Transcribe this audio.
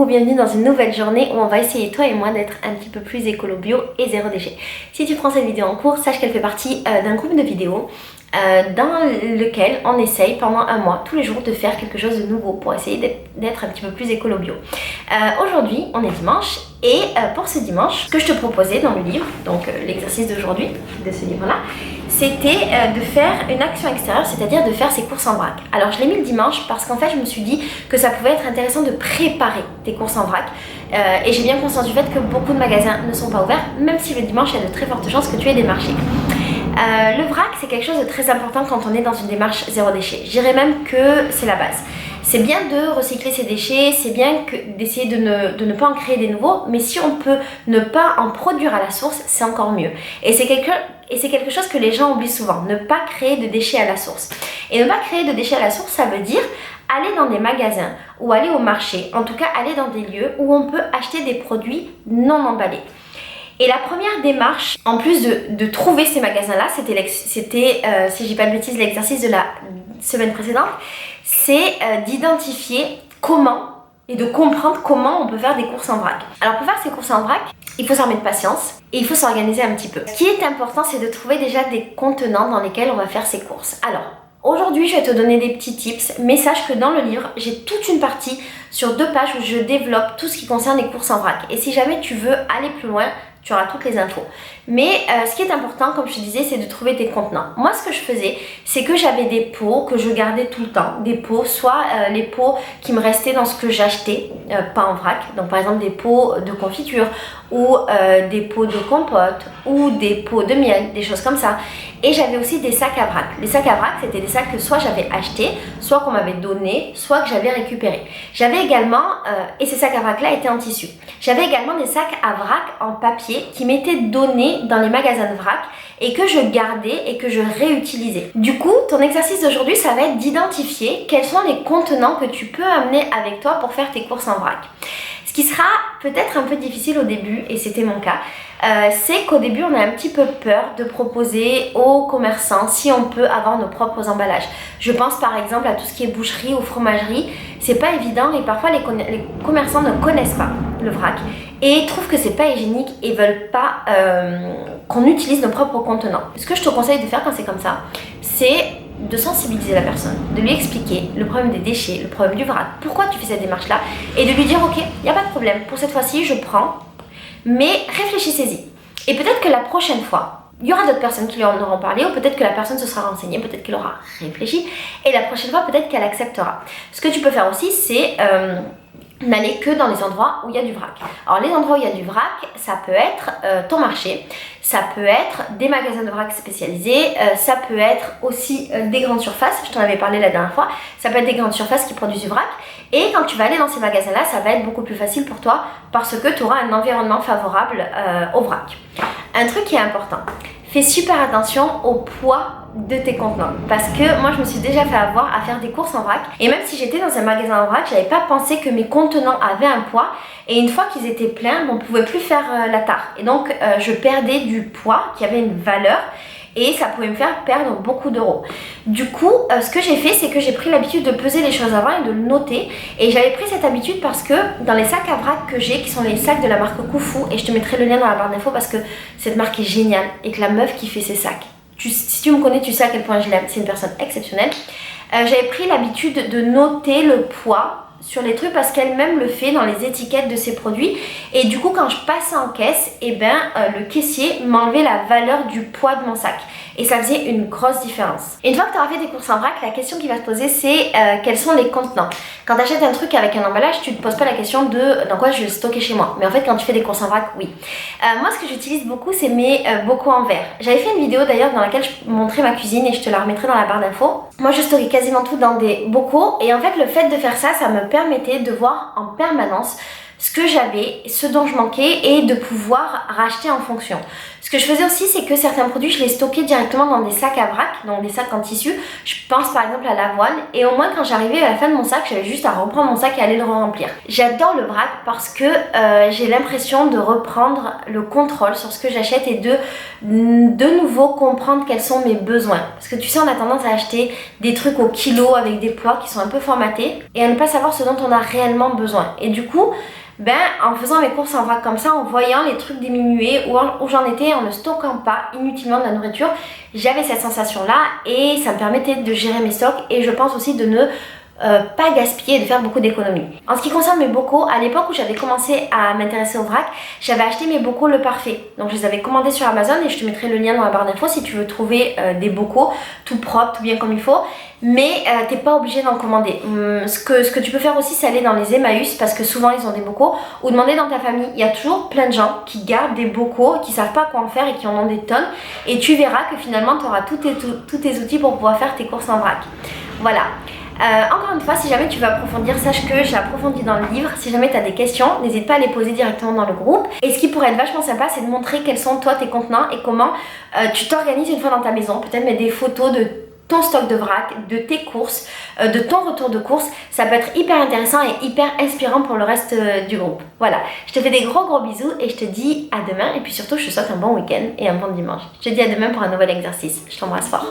coucou, bienvenue dans une nouvelle journée où on va essayer toi et moi d'être un petit peu plus écolo bio et zéro déchet. Si tu prends cette vidéo en cours, sache qu'elle fait partie d'un groupe de vidéos dans lequel on essaye pendant un mois, tous les jours, de faire quelque chose de nouveau pour essayer d'être un petit peu plus écolo bio. Aujourd'hui, on est dimanche et pour ce dimanche, ce que je te proposais dans le livre, donc l'exercice d'aujourd'hui, de ce livre-là, c'était de faire une action extérieure, c'est-à-dire de faire ses courses en vrac. Alors je l'ai mis le dimanche parce qu'en fait je me suis dit que ça pouvait être intéressant de préparer tes courses en vrac et j'ai bien conscience du fait que beaucoup de magasins ne sont pas ouverts, même si le dimanche il y a de très fortes chances que tu aies des marchés. Le vrac, c'est quelque chose de très important quand on est dans une démarche zéro déchet. Je dirais même que c'est la base. C'est bien de recycler ses déchets, c'est bien d'essayer de ne pas en créer des nouveaux, mais si on peut ne pas en produire à la source, c'est encore mieux. Et c'est quelque chose que les gens oublient souvent, ne pas créer de déchets à la source. Et ne pas créer de déchets à la source, ça veut dire aller dans des magasins ou aller au marché, en tout cas aller dans des lieux où on peut acheter des produits non emballés. Et la première démarche, en plus de trouver ces magasins-là, c'était si je dis pas de bêtises, l'exercice de la semaine précédente, c'est d'identifier comment et de comprendre comment on peut faire des courses en vrac. Alors pour faire ces courses en vrac, il faut s'en mettre patience et il faut s'organiser un petit peu. Ce qui est important, c'est de trouver déjà des contenants dans lesquels on va faire ces courses. Alors, aujourd'hui, je vais te donner des petits tips, mais sache que dans le livre, j'ai toute une partie sur 2 pages où je développe tout ce qui concerne les courses en vrac. Et si jamais tu veux aller plus loin, tu auras toutes les infos. Mais ce qui est important, comme je te disais, c'est de trouver tes contenants. Moi, ce que je faisais, c'est que j'avais des pots que je gardais tout le temps. Des pots, soit les pots qui me restaient dans ce que j'achetais, pas en vrac. Donc par exemple des pots de confiture ou des pots de compote ou des pots de miel, des choses comme ça. Et j'avais aussi des sacs à vrac. Les sacs à vrac, c'était des sacs que soit j'avais achetés, soit qu'on m'avait donné, soit que j'avais récupéré. J'avais également, et ces sacs à vrac là étaient en tissu, j'avais également des sacs à vrac en papier qui m'étaient donnés dans les magasins de vrac et que je gardais et que je réutilisais. Du coup, ton exercice d'aujourd'hui, ça va être d'identifier quels sont les contenants que tu peux amener avec toi pour faire tes courses en vrac. Ce qui sera peut-être un peu difficile au début, et c'était mon cas, c'est qu'au début on a un petit peu peur de proposer aux commerçants si on peut avoir nos propres emballages. Je pense par exemple à tout ce qui est boucherie ou fromagerie, c'est pas évident et parfois les commerçants ne connaissent pas le vrac et trouvent que c'est pas hygiénique et veulent pas qu'on utilise nos propres contenants. Ce que je te conseille de faire quand c'est comme ça, c'est de sensibiliser la personne, de lui expliquer le problème des déchets, le problème du vrac, pourquoi tu fais cette démarche là et de lui dire ok, il n'y a pas de problème, pour cette fois-ci je prends, mais réfléchissez-y. Et peut-être que la prochaine fois, il y aura d'autres personnes qui lui en auront parlé ou peut-être que la personne se sera renseignée, peut-être qu'elle aura réfléchi et la prochaine fois peut-être qu'elle acceptera. Ce que tu peux faire aussi c'est n'aller que dans les endroits où il y a du vrac. Alors les endroits où il y a du vrac, ça peut être ton marché, ça peut être des magasins de vrac spécialisés, ça peut être aussi des grandes surfaces, je t'en avais parlé la dernière fois, ça peut être des grandes surfaces qui produisent du vrac et quand tu vas aller dans ces magasins-là, ça va être beaucoup plus facile pour toi parce que tu auras un environnement favorable au vrac. Un truc qui est important, fais super attention au poids de tes contenants parce que moi je me suis déjà fait avoir à faire des courses en vrac et même si j'étais dans un magasin en vrac, j'avais pas pensé que mes contenants avaient un poids et une fois qu'ils étaient pleins, on pouvait plus faire la tare et donc je perdais du poids qui avait une valeur et ça pouvait me faire perdre beaucoup d'euros. Du coup, ce que j'ai fait, c'est que j'ai pris l'habitude de peser les choses avant et de le noter. Et j'avais pris cette habitude parce que dans les sacs à vrac que j'ai, qui sont les sacs de la marque Koufou, et je te mettrai le lien dans la barre d'infos parce que cette marque est géniale et que la meuf qui fait ces sacs, si tu me connais, tu sais à quel point je l'aime, c'est une personne exceptionnelle. J'avais pris l'habitude de noter le poids sur les trucs parce qu'elle-même le fait dans les étiquettes de ses produits et du coup quand je passais en caisse, le caissier m'enlevait la valeur du poids de mon sac et ça faisait une grosse différence. Et une fois que tu auras fait des courses en vrac, la question qui va te poser c'est quels sont les contenants. Quand tu achètes un truc avec un emballage, tu te poses pas la question de dans quoi je vais le stocker chez moi, mais en fait quand tu fais des courses en vrac, oui. Moi ce que j'utilise beaucoup c'est mes bocaux en verre. J'avais fait une vidéo d'ailleurs dans laquelle je montrais ma cuisine et je te la remettrai dans la barre d'infos. Moi je stocke quasiment tout dans des bocaux et en fait le fait de faire ça, ça me permettait de voir en permanence ce que j'avais, ce dont je manquais et de pouvoir racheter en fonction. Ce que je faisais aussi, c'est que certains produits, je les stockais directement dans des sacs à vrac, donc des sacs en tissu. Je pense par exemple à l'avoine, et au moins quand j'arrivais à la fin de mon sac, j'avais juste à reprendre mon sac et aller le remplir. J'adore le vrac parce que j'ai l'impression de reprendre le contrôle sur ce que j'achète et de nouveau comprendre quels sont mes besoins. Parce que tu sais, on a tendance à acheter des trucs au kilo avec des poids qui sont un peu formatés et à ne pas savoir ce dont on a réellement besoin. Et du coup, en faisant mes courses en vrac comme ça, en voyant les trucs diminuer où j'en étais, en ne stockant pas inutilement de la nourriture, j'avais cette sensation là et ça me permettait de gérer mes stocks et je pense aussi de ne pas gaspiller et de faire beaucoup d'économies. En ce qui concerne mes bocaux, à l'époque où j'avais commencé à m'intéresser au vrac, j'avais acheté mes bocaux Le Parfait. Donc je les avais commandés sur Amazon et je te mettrai le lien dans la barre d'infos si tu veux trouver des bocaux tout propres, tout bien comme il faut. Mais t'es pas obligé d'en commander. Ce que tu peux faire aussi, c'est aller dans les Emmaüs parce que souvent ils ont des bocaux, ou demander dans ta famille. Il y a toujours plein de gens qui gardent des bocaux, qui savent pas quoi en faire et qui en ont des tonnes. Et tu verras que finalement tu auras tous tes outils pour pouvoir faire tes courses en vrac. Voilà. Encore une fois, si jamais tu veux approfondir, sache que j'ai approfondi dans le livre. Si jamais tu as des questions, n'hésite pas à les poser directement dans le groupe. Et ce qui pourrait être vachement sympa, c'est de montrer quels sont toi tes contenants et comment tu t'organises une fois dans ta maison. Peut-être mettre des photos de ton stock de vrac, de tes courses, de ton retour de course. Ça peut être hyper intéressant et hyper inspirant pour le reste du groupe. Voilà, je te fais des gros bisous et je te dis à demain. Et puis surtout, je te souhaite un bon week-end et un bon dimanche. Je te dis à demain pour un nouvel exercice. Je t'embrasse fort.